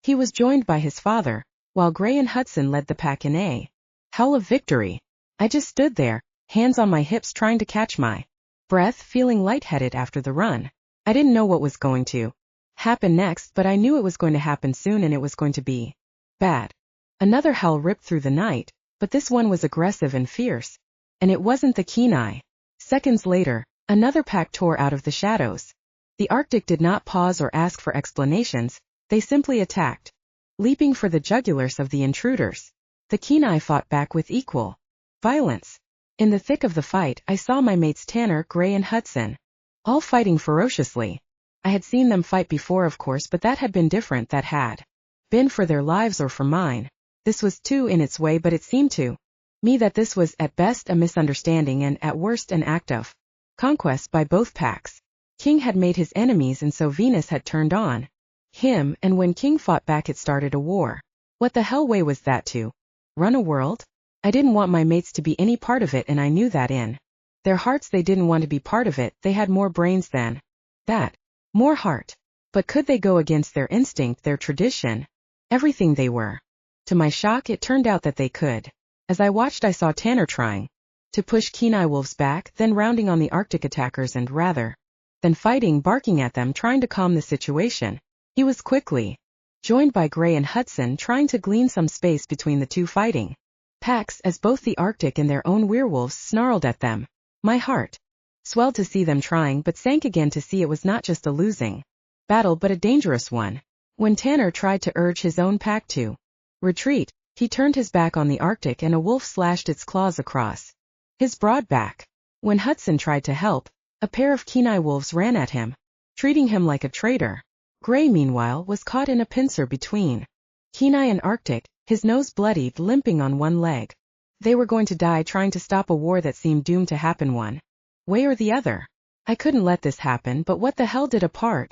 He was joined by his father, while Gray and Hudson led the pack in a howl of victory. I just stood there, hands on my hips trying to catch my breath, feeling lightheaded after the run. I didn't know what was going to happen next, but I knew it was going to happen soon and it was going to be bad. Another howl ripped through the night, but this one was aggressive and fierce. And it wasn't the Kenai. Seconds later, another pack tore out of the shadows. The Arctic did not pause or ask for explanations, they simply attacked, leaping for the jugulars of the intruders. The Kenai fought back with equal violence. In the thick of the fight, I saw my mates Tanner, Gray and Hudson, all fighting ferociously. I had seen them fight before, of course, but that had been different. That had been for their lives or for mine. This was too in its way, but it seemed to me that this was at best a misunderstanding and at worst an act of conquest by both packs. King had made his enemies, and so Venus had turned on him, and when King fought back it started a war. What the hell way was that to run a world? I didn't want my mates to be any part of it, and I knew that in their hearts they didn't want to be part of it. They had more brains than that. More heart. But could they go against their instinct, their tradition, everything they were? To my shock, it turned out that they could. As I watched, I saw Tanner trying to push Kenai wolves back, then rounding on the Arctic attackers and rather than fighting, barking at them, trying to calm the situation. He was quickly joined by Gray and Hudson, trying to glean some space between the two fighting packs as both the Arctic and their own werewolves snarled at them. My heart swelled to see them trying, but sank again to see it was not just a losing battle but a dangerous one. When Tanner tried to urge his own pack to retreat, he turned his back on the Arctic and a wolf slashed its claws across his broad back. When Hudson tried to help, a pair of Kenai wolves ran at him, treating him like a traitor. Gray, meanwhile, was caught in a pincer between Kenai and Arctic, his nose bloodied, limping on one leg. They were going to die trying to stop a war that seemed doomed to happen one way or the other. I couldn't let this happen, but what the hell did a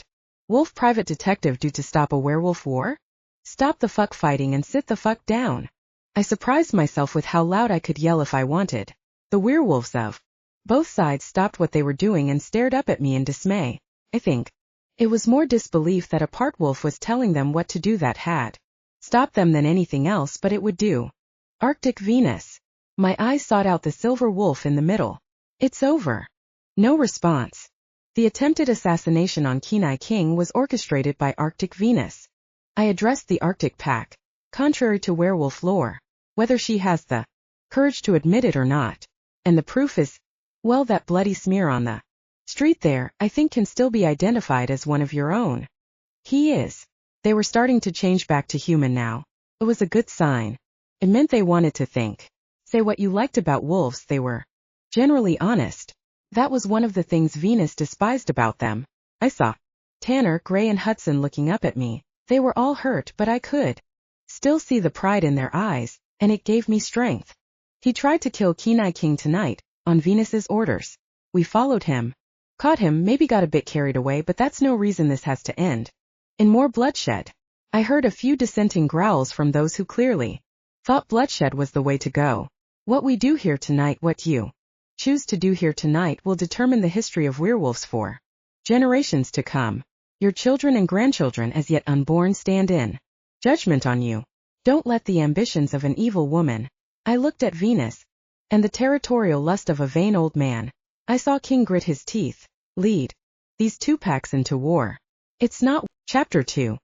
wolf private detective do to stop a werewolf war? Stop the fuck fighting and sit the fuck down. I surprised myself with how loud I could yell if I wanted. The werewolves of both sides stopped what they were doing and stared up at me in dismay. I think it was more disbelief that a part wolf was telling them what to do that had stopped them than anything else, but it would do. Arctic Venus. My eyes sought out the silver wolf in the middle. It's over. No response. The attempted assassination on Kenai King was orchestrated by Arctic Venus. I addressed the Arctic pack, contrary to werewolf lore, whether she has the courage to admit it or not. And the proof is, well, that bloody smear on the street there, I think can still be identified as one of your own. He is. They were starting to change back to human now. It was a good sign. It meant they wanted to say what you liked about wolves. They were generally honest. That was one of the things Venus despised about them. I saw Tanner, Gray and Hudson looking up at me. They were all hurt, but I could still see the pride in their eyes, and it gave me strength. He tried to kill Kenai King tonight, on Venus's orders. We followed him. Caught him, maybe got a bit carried away, but that's no reason this has to end in more bloodshed. I heard a few dissenting growls from those who clearly thought bloodshed was the way to go. What we do here tonight, what you choose to do here tonight, will determine the history of werewolves for generations to come. Your children and grandchildren as yet unborn stand in judgment on you. Don't let the ambitions of an evil woman. I looked at Venus, and the territorial lust of a vain old man. I saw King grit his teeth, lead these two packs into war. It's not. Chapter 2.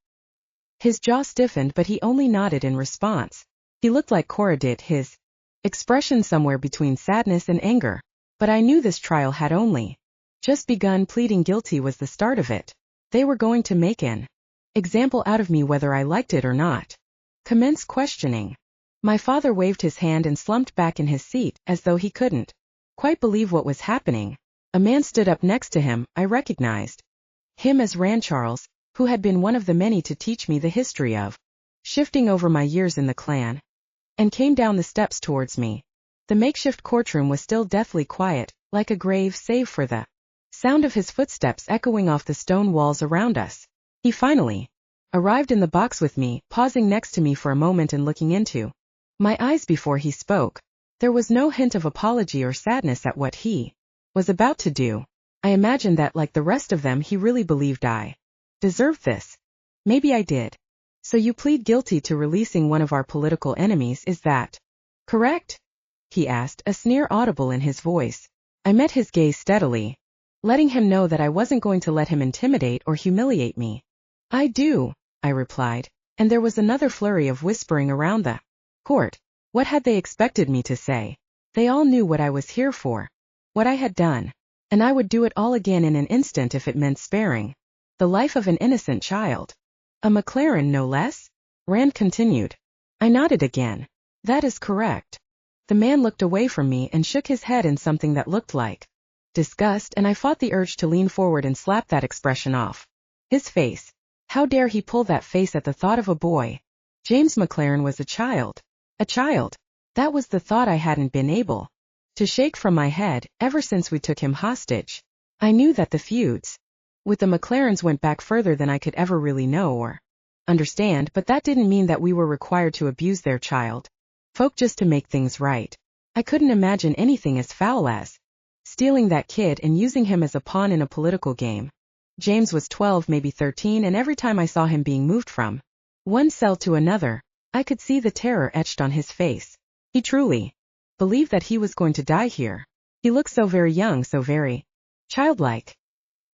His jaw stiffened, but he only nodded in response. He looked like Cora did, his expression somewhere between sadness and anger. But I knew this trial had only just begun. Pleading guilty was the start of it. They were going to make an example out of me whether I liked it or not. Commence questioning. My father waved his hand and slumped back in his seat, as though he couldn't quite believe what was happening. A man stood up next to him. I recognized him as Charles, who had been one of the many to teach me the history of shifting over my years in the clan, and came down the steps towards me. The makeshift courtroom was still deathly quiet, like a grave, save for the sound of his footsteps echoing off the stone walls around us. He finally arrived in the box with me, pausing next to me for a moment and looking into my eyes before he spoke. There was no hint of apology or sadness at what he was about to do. I imagined that, like the rest of them, he really believed I deserved this. Maybe I did. So you plead guilty to releasing one of our political enemies, is that correct? He asked, a sneer audible in his voice. I met his gaze steadily, letting him know that I wasn't going to let him intimidate or humiliate me. I do, I replied, and there was another flurry of whispering around the court. What had they expected me to say? They all knew what I was here for, what I had done, and I would do it all again in an instant if it meant sparing the life of an innocent child. A McLaren, no less? Rand continued. I nodded again. That is correct. The man looked away from me and shook his head in something that looked like disgust, and I fought the urge to lean forward and slap that expression off his face. How dare he pull that face at the thought of a boy? James McLaren was a child. A child. That was the thought I hadn't been able to shake from my head ever since we took him hostage. I knew that the feuds with the McLarens went back further than I could ever really know or understand, but that didn't mean that we were required to abuse their child folk just to make things right. I couldn't imagine anything as foul as stealing that kid and using him as a pawn in a political game. James was 12, maybe 13, and every time I saw him being moved from one cell to another, I could see the terror etched on his face. He truly believed that he was going to die here. He looked so very young, so very childlike.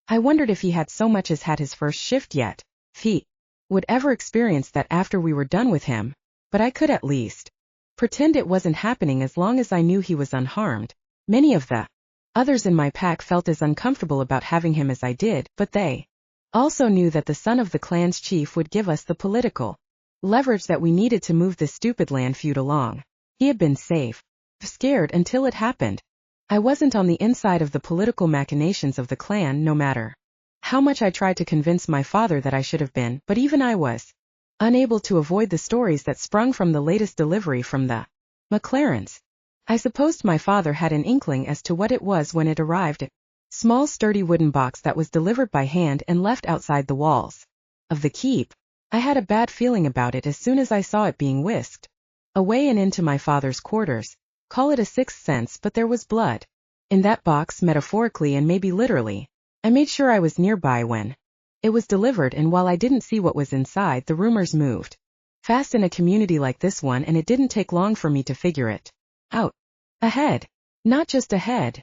I wondered if he had so much as had his first shift yet. If he would ever experience that after we were done with him. But I could at least pretend it wasn't happening as long as I knew he was unharmed. Many of the others in my pack felt as uncomfortable about having him as I did, but they also knew that the son of the clan's chief would give us the political leverage that we needed to move this stupid land feud along. He had been safe, scared until it happened. I wasn't on the inside of the political machinations of the clan, no matter how much I tried to convince my father that I should have been, but even I was unable to avoid the stories that sprung from the latest delivery from the McLarens. I supposed my father had an inkling as to what it was when it arrived. A small sturdy wooden box that was delivered by hand and left outside the walls of the keep. I had a bad feeling about it as soon as I saw it being whisked away and into my father's quarters. Call it a sixth sense, but there was blood in that box, metaphorically and maybe literally. I made sure I was nearby when it was delivered, and while I didn't see what was inside, the rumors moved fast in a community like this one, and it didn't take long for me to figure it out. A head. Not just a head.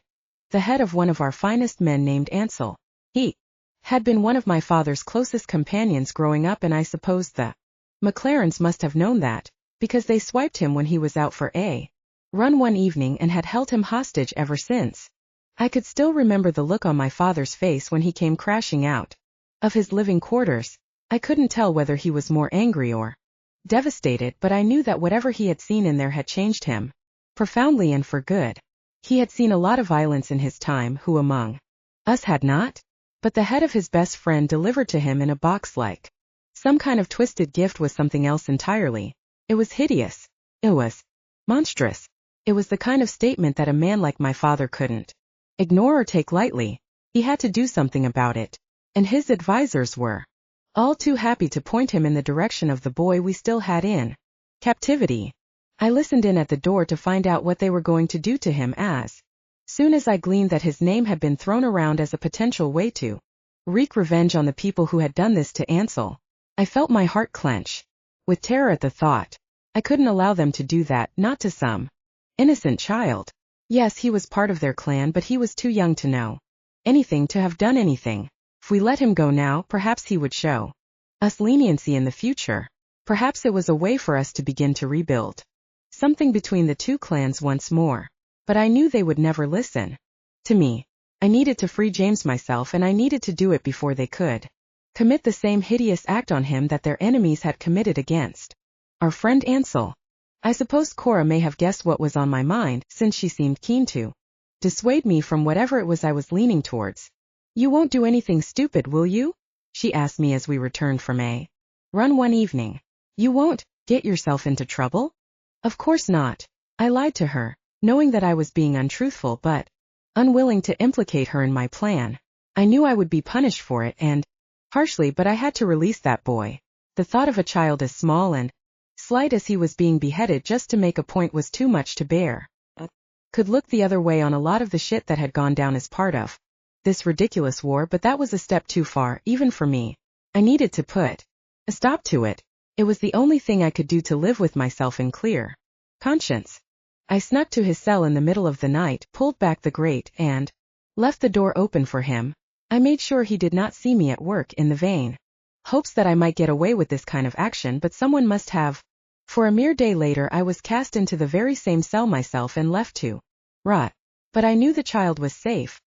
The head of one of our finest men named Ansel. He had been one of my father's closest companions growing up, and I suppose the McLarens must have known that, because they swiped him when he was out for a run one evening and had held him hostage ever since. I could still remember the look on my father's face when he came crashing out of his living quarters. I couldn't tell whether he was more angry or devastated, but I knew that whatever he had seen in there had changed him profoundly and for good. He had seen a lot of violence in his time, who among us had not? But the head of his best friend delivered to him in a box like some kind of twisted gift was something else entirely. It was hideous. It was monstrous. It was the kind of statement that a man like my father couldn't ignore or take lightly. He had to do something about it. And his advisors were all too happy to point him in the direction of the boy we still had in captivity. I listened in at the door to find out what they were going to do to him as soon as I gleaned that his name had been thrown around as a potential way to wreak revenge on the people who had done this to Ansel. I felt my heart clench with terror at the thought. I couldn't allow them to do that, not to some innocent child. Yes, he was part of their clan, but he was too young to know anything, to have done anything. If we let him go now, perhaps he would show us leniency in the future. Perhaps it was a way for us to begin to rebuild something between the two clans once more. But I knew they would never listen to me. I needed to free James myself, and I needed to do it before they could commit the same hideous act on him that their enemies had committed against our friend Ansel. I suppose Cora may have guessed what was on my mind, since she seemed keen to dissuade me from whatever it was I was leaning towards. "You won't do anything stupid, will you?" she asked me as we returned from a run one evening. "You won't get yourself into trouble?" "Of course not." I lied to her, knowing that I was being untruthful but unwilling to implicate her in my plan. I knew I would be punished for it, and harshly, but I had to release that boy. The thought of a child as small and slight as he was being beheaded just to make a point was too much to bear. Could look the other way on a lot of the shit that had gone down as part of this ridiculous war, but that was a step too far, even for me. I needed to put a stop to it. It was the only thing I could do to live with myself in clear conscience. I snuck to his cell in the middle of the night, pulled back the grate, and left the door open for him. I made sure he did not see me at work, in the vain hopes that I might get away with this kind of action, but someone must have. For a mere day later I was cast into the very same cell myself and left to rot. But I knew the child was safe.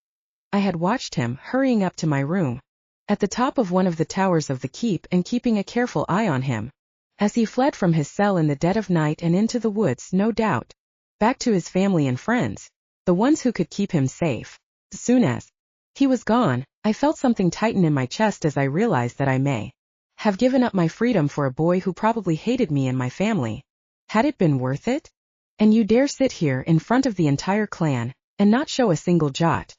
I had watched him hurrying up to my room at the top of one of the towers of the keep and keeping a careful eye on him as he fled from his cell in the dead of night and into the woods, no doubt back to his family and friends, the ones who could keep him safe. As soon as he was gone, I felt something tighten in my chest as I realized that I may have given up my freedom for a boy who probably hated me and my family. Had it been worth it? "And you dare sit here in front of the entire clan and not show a single jot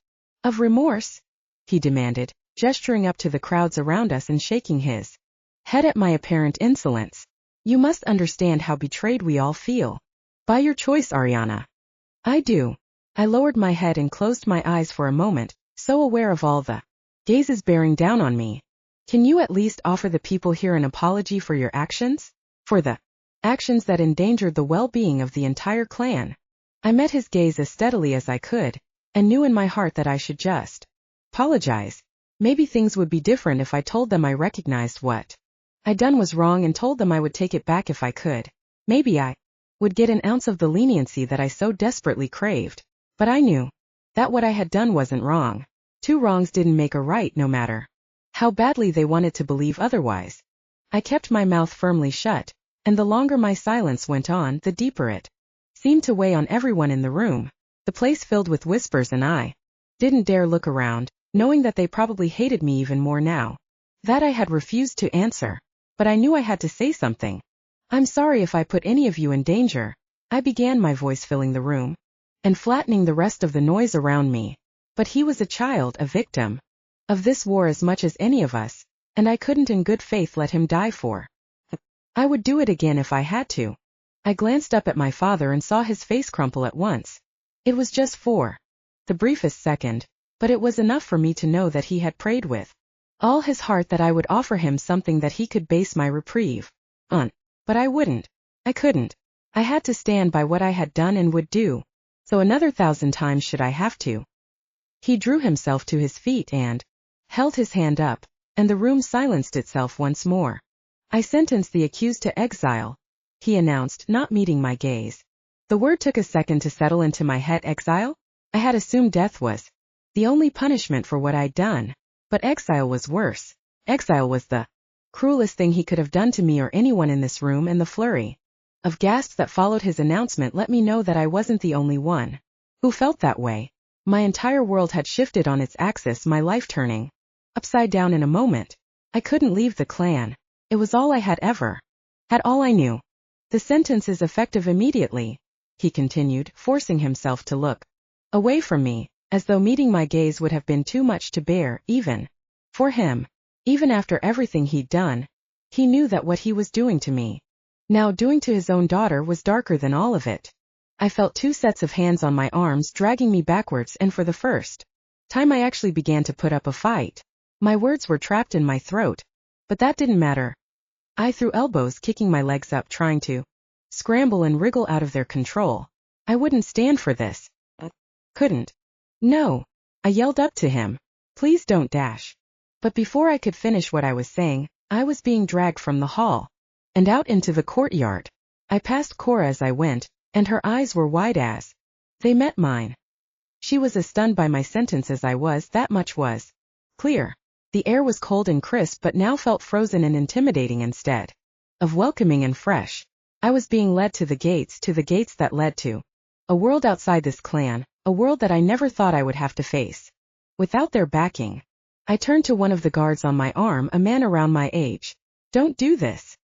of remorse?" he demanded, gesturing up to the crowds around us and shaking his head at my apparent insolence. "You must understand how betrayed we all feel by your choice, Ariana." "I do." I lowered my head and closed my eyes for a moment, so aware of all the gazes bearing down on me. "Can you at least offer the people here an apology for your actions? For the actions that endangered the well-being of the entire clan?" I met his gaze as steadily as I could, and knew in my heart that I should just apologize. Maybe things would be different if I told them I recognized what I'd done was wrong and told them I would take it back if I could. Maybe I would get an ounce of the leniency that I so desperately craved. But I knew that what I had done wasn't wrong. Two wrongs didn't make a right, no matter how badly they wanted to believe otherwise. I kept my mouth firmly shut, and the longer my silence went on, the deeper it seemed to weigh on everyone in the room. The place filled with whispers, and I didn't dare look around, knowing that they probably hated me even more now that I had refused to answer. But I knew I had to say something. "I'm sorry if I put any of you in danger," I began, my voice filling the room and flattening the rest of the noise around me. But he was a child, a victim of this war as much as any of us, and I couldn't in good faith let him die for. I would do it again if I had to. I glanced up at my father and saw his face crumple at once. It was just for the briefest second, but it was enough for me to know that he had prayed with all his heart that I would offer him something that he could base my reprieve on. But I wouldn't. I couldn't. I had to stand by what I had done and would do. So another 1,000 times should I have to. He drew himself to his feet and held his hand up, and the room silenced itself once more. "I sentence the accused to exile," he announced, not meeting my gaze. The word took a second to settle into my head. Exile? I had assumed death was the only punishment for what I'd done. But exile was worse. Exile was the cruelest thing he could have done to me or anyone in this room, and the flurry of gasps that followed his announcement let me know that I wasn't the only one who felt that way. My entire world had shifted on its axis, my life turning upside down in a moment. I couldn't leave the clan. It was all I had ever had, all I knew. "The sentence is effective immediately," he continued, forcing himself to look away from me, as though meeting my gaze would have been too much to bear, even for him. Even after everything he'd done, he knew that what he was doing to me, now doing to his own daughter, was darker than all of it. I felt two sets of hands on my arms dragging me backwards, and for the first time I actually began to put up a fight. My words were trapped in my throat, but that didn't matter. I threw elbows, kicking my legs up, trying to scramble and wriggle out of their control. I wouldn't stand for this. Couldn't. No. I yelled up to him. Please don't dash. But before I could finish what I was saying, I was being dragged from the hall and out into the courtyard. I passed Cora as I went, and her eyes were wide as they met mine. She was as stunned by my sentence as I was, that much was clear. The air was cold and crisp, but now felt frozen and intimidating instead of welcoming and fresh. I was being led to the gates that led to a world outside this clan, a world that I never thought I would have to face. Without their backing, I turned to one of the guards on my arm, a man around my age. Don't do this.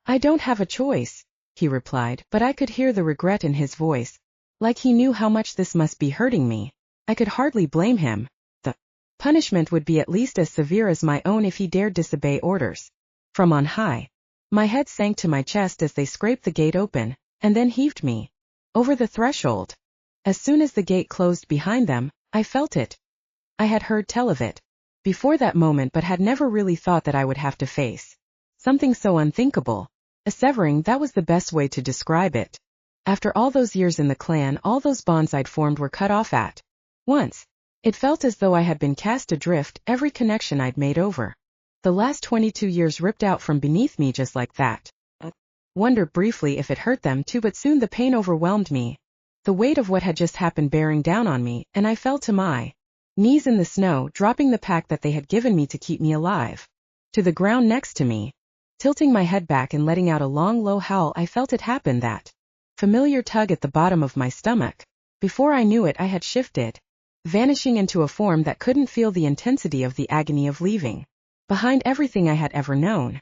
I don't have a choice, he replied, but I could hear the regret in his voice, like he knew how much this must be hurting me. I could hardly blame him. The punishment would be at least as severe as my own if he dared disobey orders from on high. My head sank to my chest as they scraped the gate open, and then heaved me over the threshold. As soon as the gate closed behind them, I felt it. I had heard tell of it before that moment, but had never really thought that I would have to face something so unthinkable. A severing, that was the best way to describe it. After all those years in the clan, all those bonds I'd formed were cut off at once. It felt as though I had been cast adrift, every connection I'd made over the last 22 years ripped out from beneath me just like that. I wondered briefly if it hurt them too, but soon the pain overwhelmed me, the weight of what had just happened bearing down on me, and I fell to my knees in the snow, dropping the pack that they had given me to keep me alive to the ground next to me. Tilting my head back and letting out a long, low howl, I felt it happen, that familiar tug at the bottom of my stomach. Before I knew it, I had shifted, vanishing into a form that couldn't feel the intensity of the agony of leaving behind everything I had ever known.